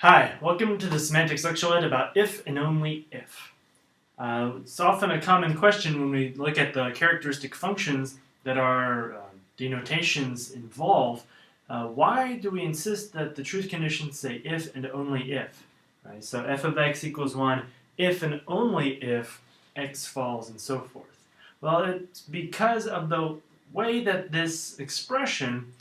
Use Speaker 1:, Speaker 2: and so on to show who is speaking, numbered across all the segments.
Speaker 1: Hi, welcome to the Semantics lecture about if and only if. It's often a common question when we look at the characteristic functions that our denotations involve. Why do we insist that the truth conditions say if and only if? Right? So f of x equals 1 if and only if x falls and so forth. Well, it's because of the way that this expression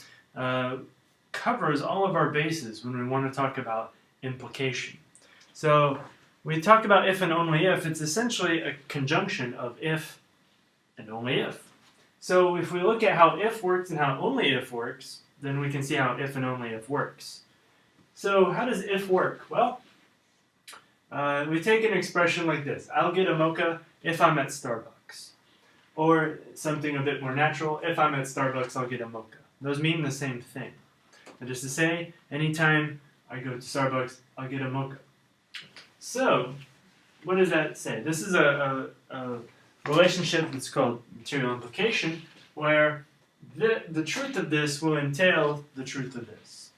Speaker 1: covers all of our bases when we want to talk about implication. So we talk about if and only if. It's essentially a conjunction of if and only if. So if we look at how if works and how only if works, then we can see how if and only if works. So how does if work? Well, we take an expression like this. I'll get a mocha if I'm at Starbucks. Or something a bit more natural, if I'm at Starbucks, I'll get a mocha. Those mean the same thing. That is to say, anytime I go to Starbucks, I'll get a mocha. So, what does that say? This is a relationship that's called material implication, where the truth of this will entail the truth of this.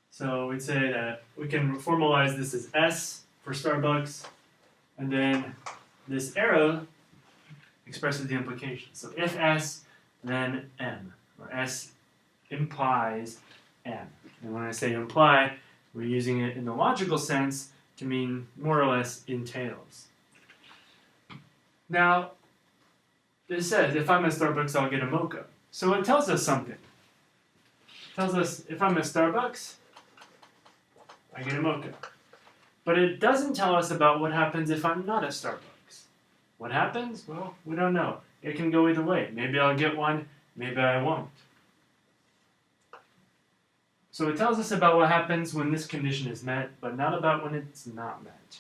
Speaker 1: So we'd say that we can formalize this as S for Starbucks, and then this arrow expresses the implication. So if S, then M, or S implies M. And when I say imply, we're using it in the logical sense to mean more or less entails. Now, this says, if I'm at Starbucks, I'll get a mocha. So it tells us something. It tells us, if I'm at Starbucks, I get a mocha. But it doesn't tell us about what happens if I'm not at Starbucks. What happens? Well, we don't know. It can go either way. Maybe I'll get one, maybe I won't. So it tells us about what happens when this condition is met, but not about when it's not met.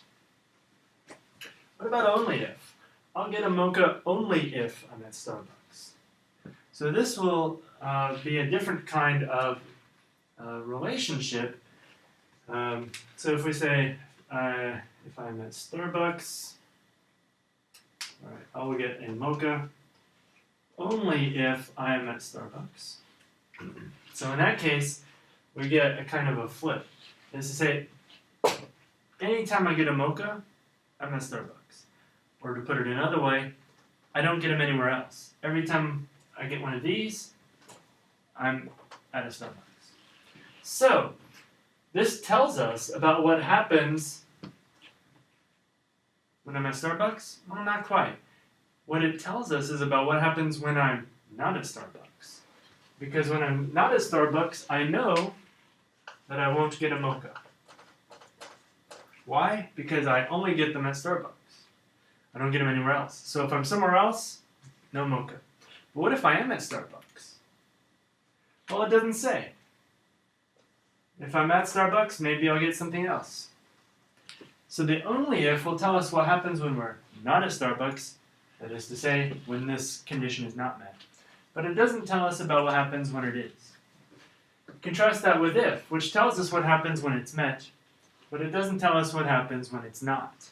Speaker 1: What about only if? I'll get a mocha only if I'm at Starbucks. So this will be a different kind of relationship. So if we say, if I'm at Starbucks, all right, I will get a mocha only if I am at Starbucks. So in that case, we get a kind of a flip. That is to say, anytime I get a mocha, I'm at Starbucks. Or to put it another way, I don't get them anywhere else. Every time I get one of these, I'm at a Starbucks. So, this tells us about what happens when I'm at Starbucks? Well, not quite. What it tells us is about what happens when I'm not at Starbucks. Because when I'm not at Starbucks, I know that I won't get a mocha. Why? Because I only get them at Starbucks. I don't get them anywhere else. So if I'm somewhere else, no mocha. But what if I am at Starbucks? Well, it doesn't say. If I'm at Starbucks, maybe I'll get something else. So the only if will tell us what happens when we're not at Starbucks, that is to say, when this condition is not met. But it doesn't tell us about what happens when it is. Contrast that with if, which tells us what happens when it's met, but it doesn't tell us what happens when it's not.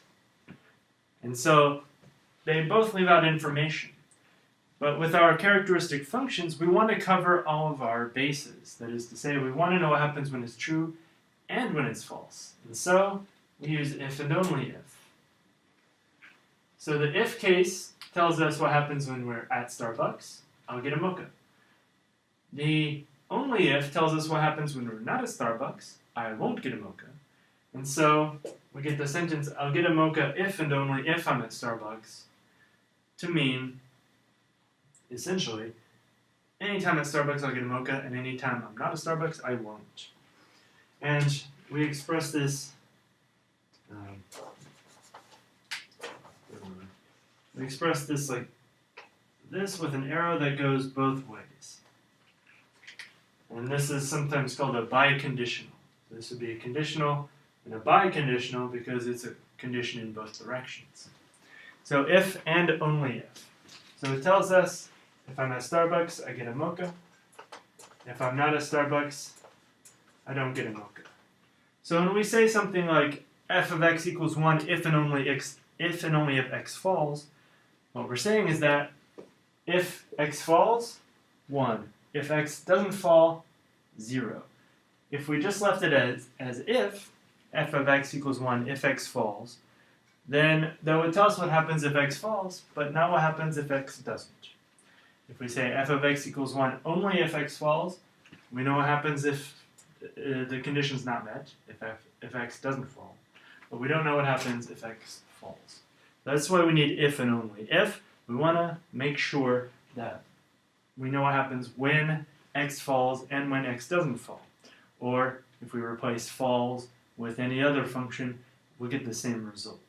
Speaker 1: And so they both leave out information. But with our characteristic functions, we want to cover all of our bases. That is to say, we want to know what happens when it's true and when it's false. And so we use if and only if. So the if case tells us what happens when we're at Starbucks. I'll get a mocha. The only if tells us what happens when we're not at Starbucks. I won't get a mocha. And so we get the sentence, I'll get a mocha if and only if I'm at Starbucks, to mean, essentially, anytime at Starbucks I'll get a mocha, and anytime I'm not at Starbucks, I won't. And we express this, like this with an arrow that goes both ways. And this is sometimes called a biconditional. So this would be a conditional and a biconditional because it's a condition in both directions. So if and only if. So it tells us if I'm at Starbucks, I get a mocha. If I'm not at Starbucks, I don't get a mocha. So when we say something like f of x equals 1 if and only if x falls, what we're saying is that if x falls, 1. If x doesn't fall, 0. if we just left it as if f of x equals 1 if x falls, then that would tell us what happens if x falls, but not what happens if x doesn't. If we say f of x equals 1 only if x falls, we know what happens if the condition's not met, if x doesn't fall. But we don't know what happens if x falls. That's why we need if and only. If, we want to make sure that we know what happens when x falls and when x doesn't fall. Or if we replace falls with any other function, we'll get the same result.